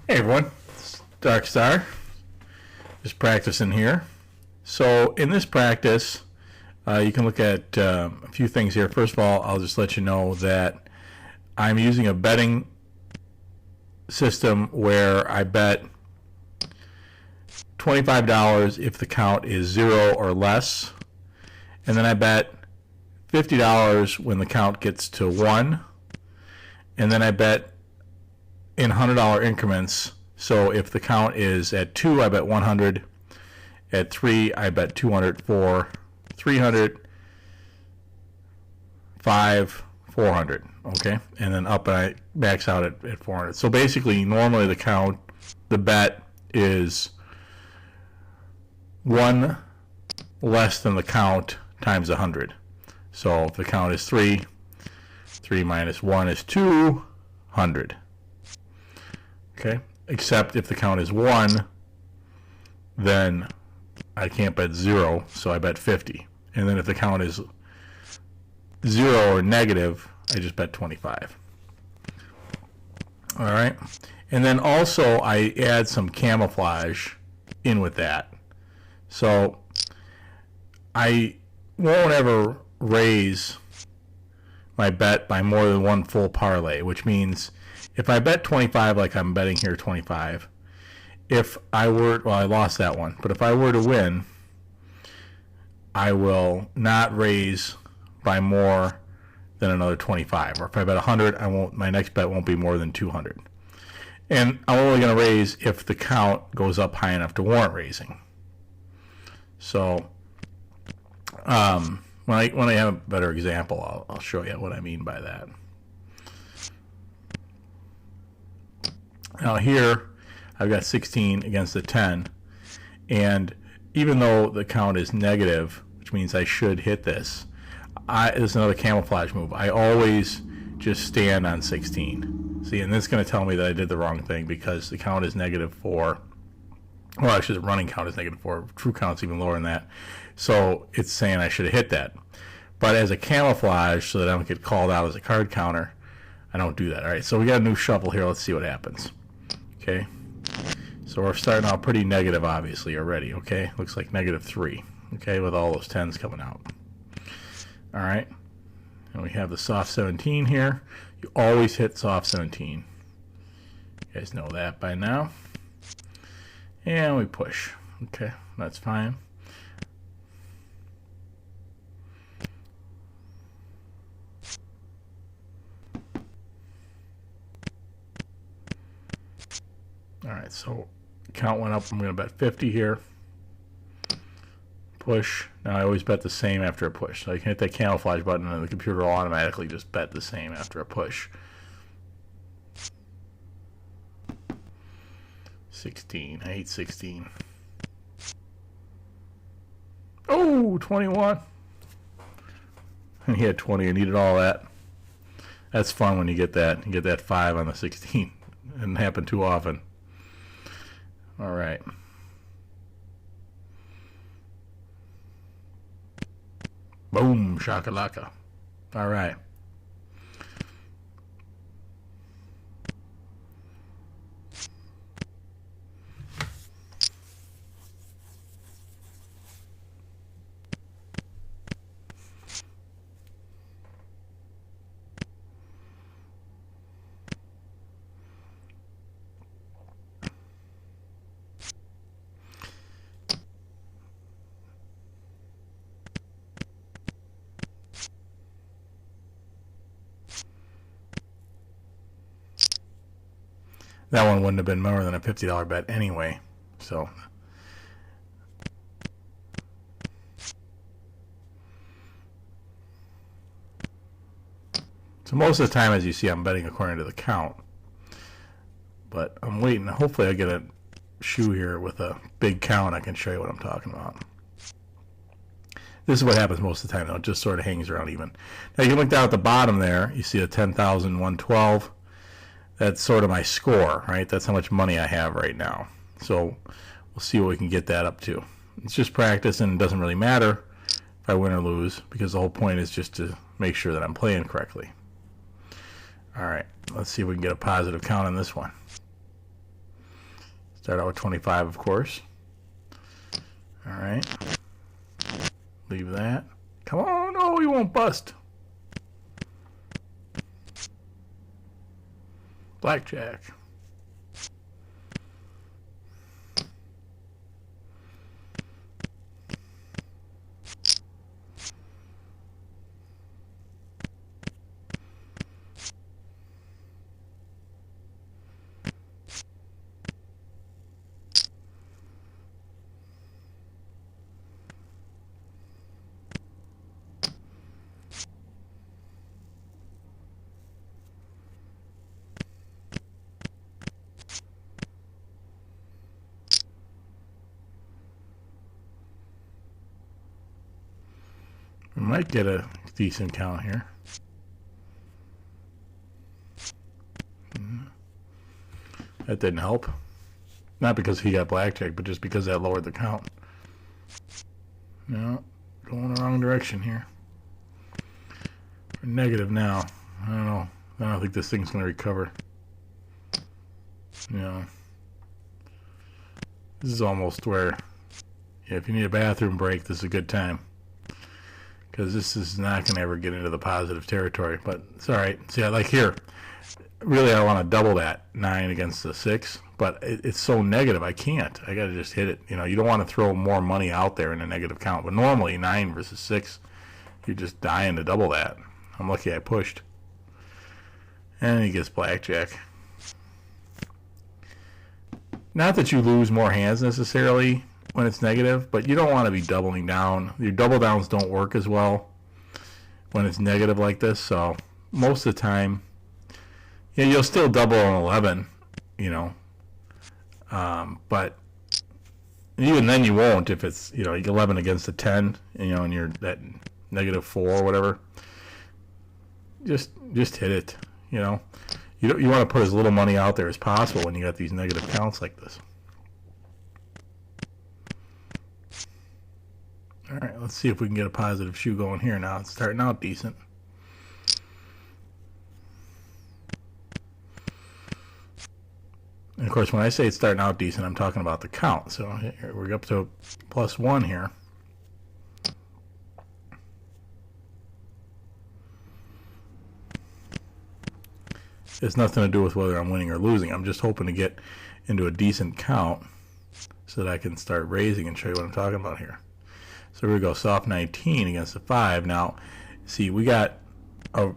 Hey everyone, it's DarkStar. Just practicing here. So in this practice, you can look at a few things here. First of all, I'll just let you know that I'm using a betting system where I bet $25 if the count is 0 or less, and then I bet $50 when the count gets to 1, and then I bet in $100 increments. So if the count is at 2, I bet 100. At 3, I bet 200. 4, 300. 5, 400. Okay, and then up I max out at 400. So basically, normally the bet is 1 less than the count times 100. So if the count is 3, 3 minus 1 is 200. Okay, except if the count is 1, then I can't bet 0, so I bet 50. And then if the count is 0 or negative, I just bet 25. All right, and then also I add some camouflage in with that. So I won't ever raise my bet by more than one full parlay, which means if I bet 25, like I'm betting here 25, if I were, well, I lost that one, but if I were to win, I will not raise by more than another 25. Or if I bet 100, my next bet won't be more than 200. And I'm only going to raise if the count goes up high enough to warrant raising. So when I have a better example, I'll show you what I mean by that. Now here, I've got 16 against the 10, and even though the count is negative, which means I should hit this, this is another camouflage move. I always just stand on 16. See, and this is going to tell me that I did the wrong thing because the count is -4. Well, actually, the running count is -4. True count's even lower than that. So it's saying I should have hit that. But as a camouflage, so that I don't get called out as a card counter, I don't do that. All right, so we got a new shuffle here. Let's see what happens. Okay, so we're starting out pretty negative, obviously, already. Okay, looks like -3. Okay, with all those 10s coming out. All right, and we have the soft 17 here. You always hit soft 17. You guys know that by now. And we push. Okay, that's fine. All right, so count went up. I'm going to bet 50 here. Push. Now I always bet the same after a push. So you can hit that camouflage button and the computer will automatically just bet the same after a push. 16. I hate 16. Oh, 21. And he had 20. I needed all that. That's fun when you get that. You get that 5 on the 16. It doesn't happen too often. All right. Boom, shakalaka. All right. That one wouldn't have been more than a $50 bet anyway. So most of the time, as you see, I'm betting according to the count. But I'm waiting. Hopefully I get a shoe here with a big count. I can show you what I'm talking about. This is what happens most of the time, though. It just sort of hangs around even. Now you can look down at the bottom there. You see a 10,112. That's sort of my score, right? That's how much money I have right now. So we'll see what we can get that up to. It's just practice, and it doesn't really matter if I win or lose, because the whole point is just to make sure that I'm playing correctly. All right, let's see if we can get a positive count on this one. Start out with 25, of course. All right. Leave that. Come on. Oh, you won't bust. Blackjack. We might get a decent count here. That didn't help. Not because he got blackjack, but just because that lowered the count. No, going the wrong direction here. We're negative now. I don't know. I don't think this thing's going to recover. No. This is almost where, yeah, if you need a bathroom break, this is a good time. Because this is not going to ever get into the positive territory. But it's all right. See, I like here. Really, I want to double that 9 against the 6. But it's so negative, I can't. I got to just hit it. You know, you don't want to throw more money out there in a negative count. But normally, 9 versus 6, you're just dying to double that. I'm lucky I pushed. And he gets blackjack. Not that you lose more hands necessarily when it's negative, but you don't want to be doubling down. Your double downs don't work as well when it's negative like this. So most of the time, yeah, you'll still double an 11, you know. But even then you won't if it's, you know, 11 against a 10, you know, and you're at -4 or whatever. Just hit it, you know. You want to put as little money out there as possible when you got these negative counts like this. All right, let's see if we can get a positive shoe going here now. It's starting out decent. And of course, when I say it's starting out decent, I'm talking about the count. So here, we're up to +1 here. It's nothing to do with whether I'm winning or losing. I'm just hoping to get into a decent count so that I can start raising and show you what I'm talking about here. So here we go, soft 19 against a 5. Now, see, we got a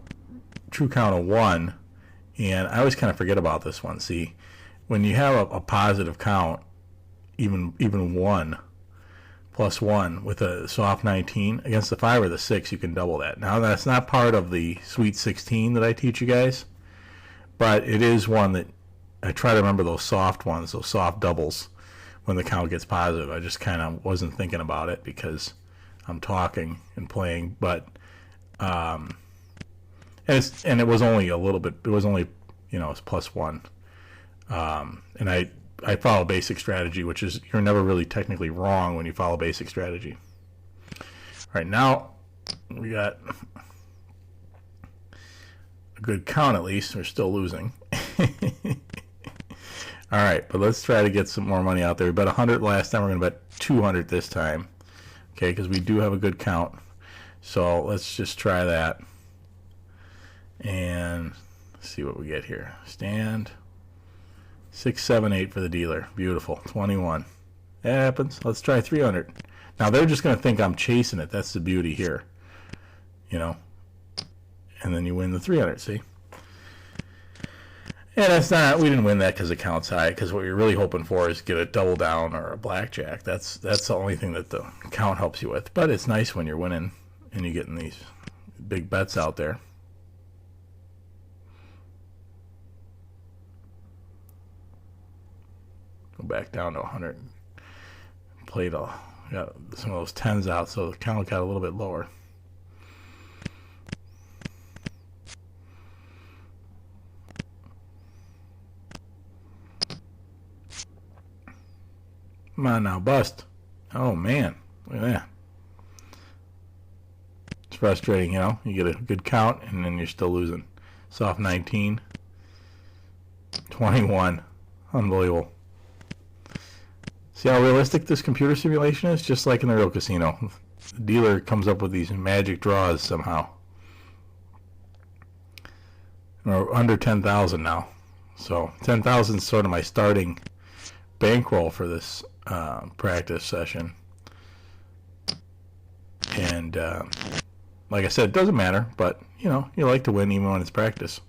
true count of 1, and I always kind of forget about this one. See, when you have a positive count, even 1, +1 with a soft 19 against the 5 or the 6, you can double that. Now, that's not part of the Sweet 16 that I teach you guys, but it is one that I try to remember those soft ones, those soft doubles, when the count gets positive. I just kind of wasn't thinking about it because I'm talking and playing, but and it was only a little bit. It was only, you know, it's +1, and I follow basic strategy, which is you're never really technically wrong when you follow basic strategy. All right, now we got a good count at least. We're still losing. All right, but let's try to get some more money out there. We bet 100 last time. We're going to bet 200 this time, okay, because we do have a good count. So let's just try that and see what we get here. Stand 6, 7, 8 for the dealer. Beautiful. 21. That happens. Let's try 300. Now they're just going to think I'm chasing it. That's the beauty here, you know. And then you win the 300. See. Yeah, that's not. We didn't win that because the count's high. Because what you're really hoping for is get a double down or a blackjack. That's the only thing that the count helps you with. But it's nice when you're winning and you're getting these big bets out there. Go back down to 100. Played got some of those 10s out, so the count got a little bit lower. Come on now, bust. Oh, man. Look at that. It's frustrating, you know. You get a good count, and then you're still losing. Soft 19. 21. Unbelievable. See how realistic this computer simulation is? Just like in the real casino. The dealer comes up with these magic draws somehow. We're under 10,000 now. So 10,000 is sort of my starting bankroll for this practice session. And like I said, it doesn't matter, but you know, you like to win even when it's practice.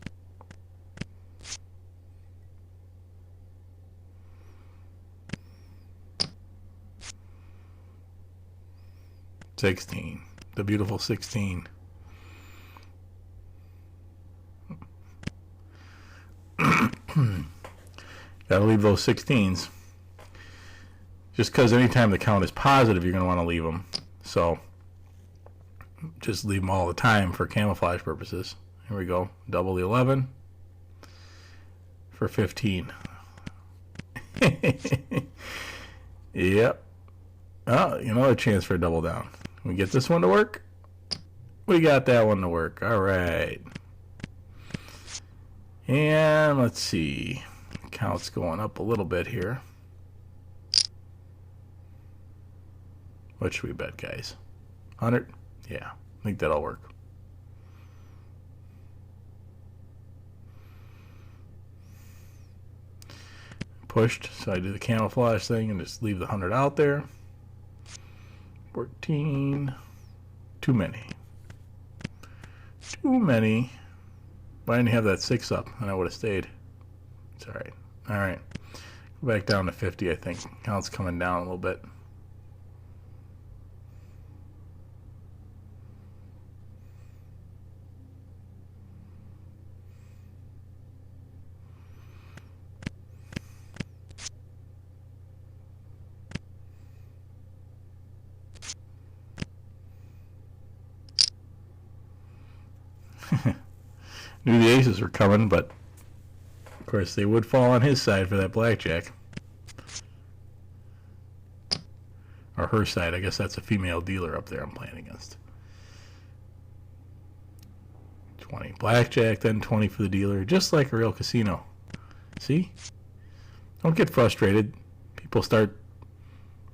$16, the beautiful 16. Gotta leave those 16s. Just because anytime the count is positive, you're going to want to leave them. So just leave them all the time for camouflage purposes. Here we go. Double the 11 for 15. Yep. Oh, another chance for a double down. We get this one to work. We got that one to work. All right. And let's see. Count's going up a little bit here. What should we bet, guys? 100? Yeah, I think that'll work. Pushed, so I do the camouflage thing and just leave the 100 out there. 14. Too many. Too many. But I didn't have that 6 up, and I would have stayed. It's all right. All right. Go back down to 50, I think. Count's coming down a little bit. Knew the aces were coming, but of course they would fall on his side for that blackjack. Or her side. I guess that's a female dealer up there I'm playing against. 20 blackjack, then 20 for the dealer, just like a real casino. See? Don't get frustrated. People start,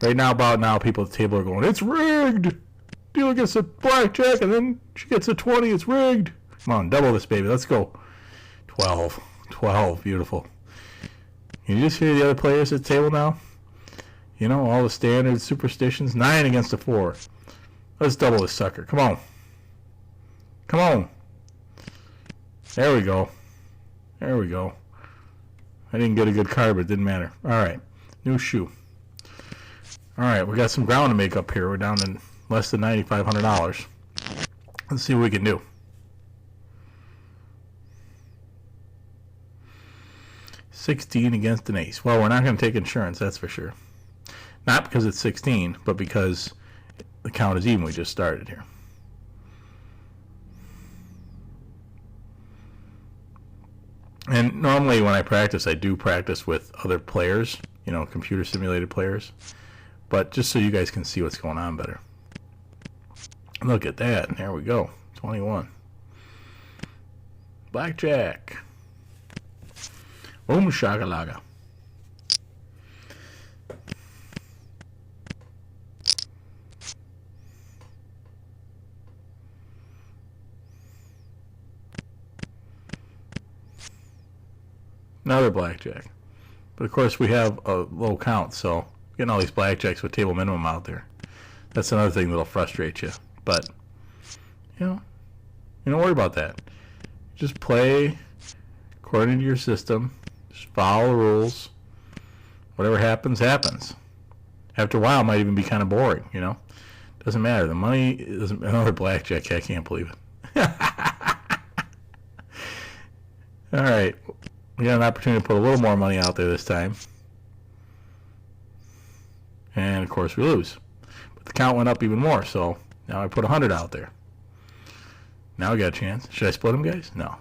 right now, about now, people at the table are going, it's rigged! Dealer gets a blackjack and then she gets a 20, it's rigged. Come on, double this baby, let's go. 12, 12, beautiful. Can you just hear the other players at the table now? You know, all the standard superstitions. 9 against a 4. Let's double this sucker, come on. Come on. There we go. There we go. I didn't get a good card, but it didn't matter. All right, new shoe. All right, we got some ground to make up here. We're down to less than $9,500. Let's see what we can do. 16 against an ace. Well, we're not going to take insurance, that's for sure. Not because it's 16, but because the count is even. We just started here. And normally when I practice, I do practice with other players, you know, computer simulated players. But just so you guys can see what's going on better. Look at that. There we go. 21. Blackjack. Boom shagalaga. Another blackjack. But of course we have a low count, so getting all these blackjacks with table minimum out there. That's another thing that'll frustrate you. But, you know, you don't worry about that. Just play according to your system. Just follow the rules. Whatever happens, happens. After a while, it might even be kind of boring, you know. Doesn't matter. The money is another blackjack. I can't believe it. All right. We got an opportunity to put a little more money out there this time. And, of course, we lose. But the count went up even more, so now I put 100 out there. Now we got a chance. Should I split them, guys? No.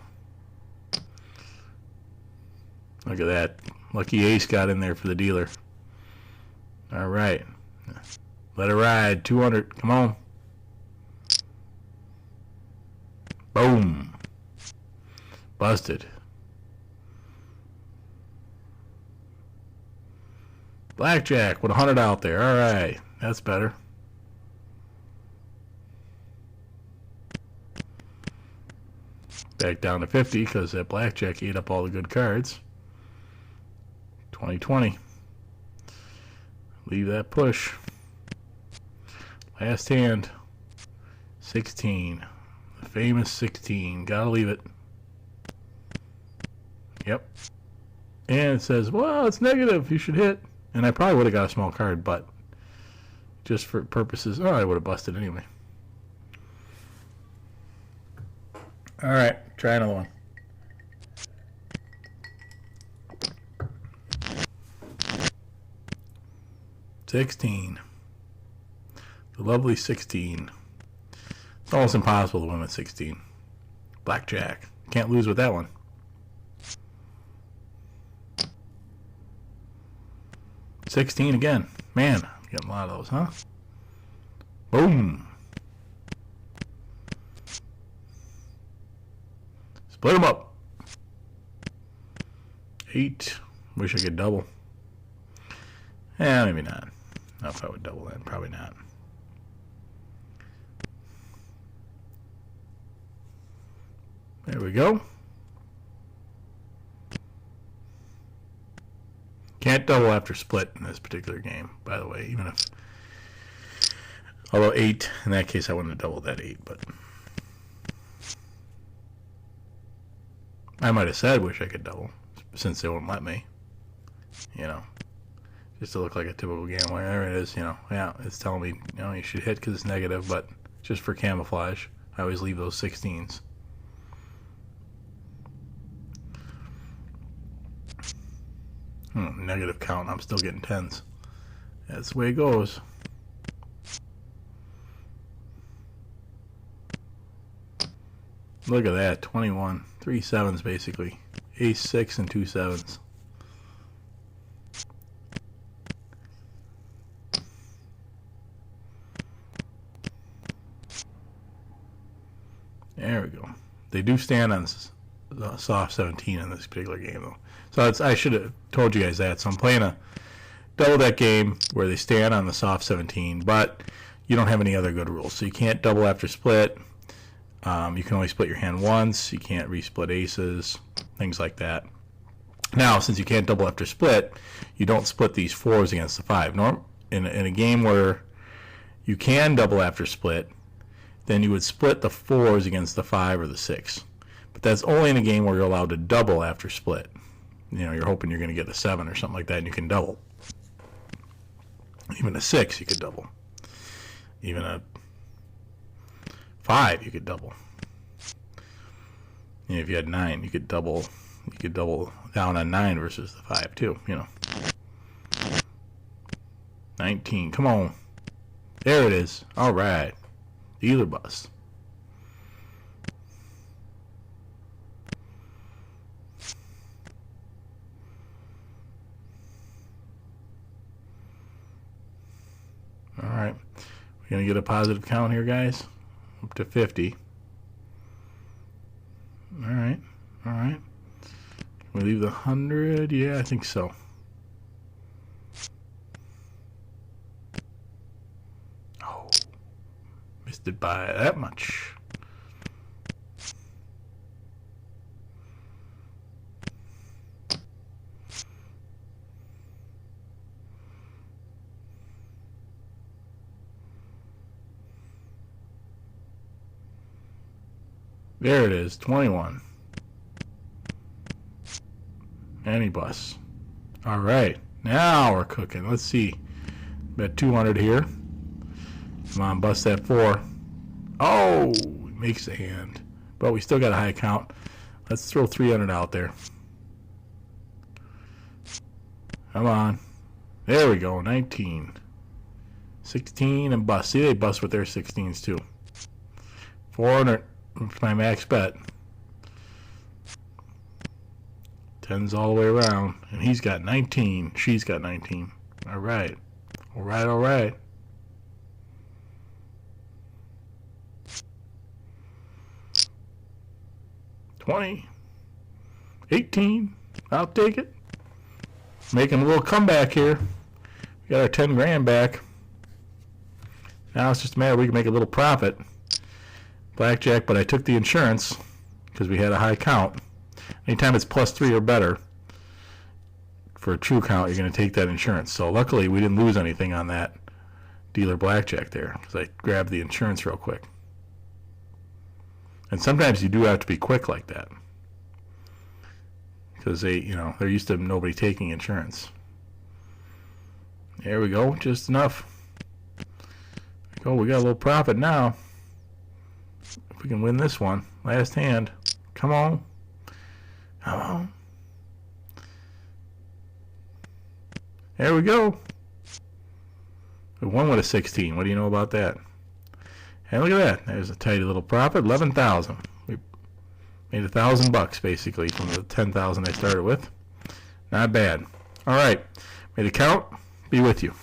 Look at that. Lucky ace got in there for the dealer. All right. Let it ride. 200. Come on. Boom. Busted. Blackjack with 100 out there. All right, that's better. Back down to 50 because that blackjack ate up all the good cards. 20-20. Leave that push. Last hand. 16. The famous 16. Gotta leave it. Yep. And it says, well, it's negative. You should hit. And I probably would have got a small card, but just for purposes, I would have busted anyway. All right, try another one. $16. The lovely 16. It's almost impossible to win with 16. Blackjack. Can't lose with that one. $16 again. Man, I'm getting a lot of those, huh? Boom. Split them up. 8. Wish I could double. Maybe not. I don't know if I would double that. Probably not. There we go. Can't double after split in this particular game, by the way. Even if, although 8, in that case, I wouldn't have doubled that 8, but I might have said wish I could double, since they won't let me. You know, just to look like a typical gambler. There it is. You know, yeah, it's telling me, you know, you should hit because it's negative, but just for camouflage, I always leave those 16s. Negative count. I'm still getting 10s. That's the way it goes. Look at that. 21. 3 7s basically. Ace 6 and 2 7s. There we go. They do stand on the soft 17 in this particular game, though. So I should have told you guys that. So I'm playing a double deck game where they stand on the soft 17, but you don't have any other good rules. So you can't double after split. You can only split your hand once. You can't resplit aces, things like that. Now, since you can't double after split, you don't split these 4s against the 5. In a game where you can double after split, then you would split the 4s against the 5 or the 6. But that's only in a game where you're allowed to double after split. You know, you're hoping you're going to get a 7 or something like that, and you can double. Even a 6, you could double. Even a 5, you could double. You know, if you had 9, you could double. You could double down on 9 versus the 5 too. You know, 19. Come on, there it is. All right, dealer bust. All right, we're going to get a positive count here, guys, up to 50. All right, all right. Can we leave the 100? Yeah, I think so. Oh, missed it by that much. There it is, 21. And he busts. All right, now we're cooking. Let's see. Bet 200 here. Come on, bust that 4. Oh, makes the hand. But we still got a high count. Let's throw 300 out there. Come on. There we go, 19. 16 and bust. See, they bust with their 16s too. 400. My max bet. 10's all the way around. And he's got 19. She's got 19. All right. All right, all right. $20. 18. I'll take it. Making a little comeback here. We got our 10 grand back. Now it's just a matter we can make a little profit. Blackjack, but I took the insurance because we had a high count. Anytime it's +3 or better for a true count, you're going to take that insurance. So luckily we didn't lose anything on that dealer blackjack there because I grabbed the insurance real quick. And sometimes you do have to be quick like that because they're used to nobody taking insurance. There we go, just enough. Oh, we got a little profit now. If we can win this one, last hand. Come on. Come on. There we go. We won with a 16. What do you know about that? And look at that. There's a tidy little profit. 11,000. We made $1,000 basically from the 10,000 I started with. Not bad. All right. May the count be with you.